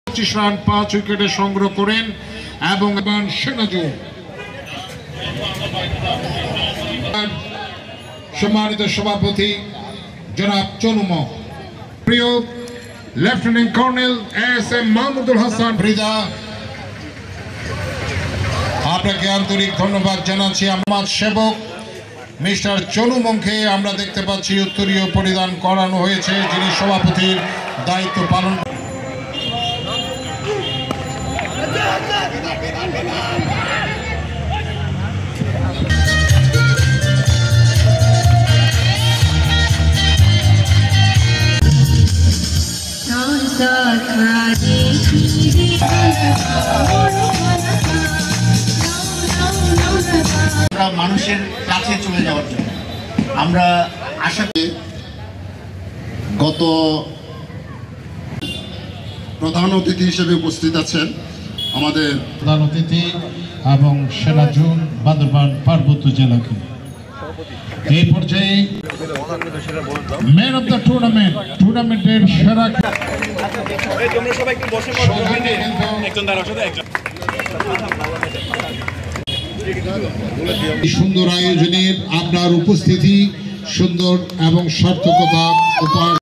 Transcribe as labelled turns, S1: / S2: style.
S1: 25 run 5 উইকেটে সংগ্রহ করেন এবং সেনাজু সম্মানিত সভাপতি জনাব চনুম, প্রিয় lieutenant colonel S M. Mahmudul Hasan Farida, আপনাকে আন্তরিক ধন্যবাদ জানাচ্ছি। আমার সেবক মিস্টার চনুমকে আমরা দেখতে পাচ্ছি উত্তরীয় পরিধান করানো হয়েছে, যিনি সভাপতির দায়িত্ব পালন।
S2: মানুষের কাছে চলে যাওয়ার জন্য আমরা আশা করি
S3: গত প্রধান অতিথি হিসেবে উপস্থিত আছেন আমাদের
S1: প্রধান অতিথি এবং সেনাজুন বান্দরবান পার্বত্য জেলাকে। এই পর্যায়ে ম্যান অফ দ্য টুর্নামেন্টের সেরা সুন্দর আয়োজনের আপনার উপস্থিতি সুন্দর এবং সার্থকতা উপহার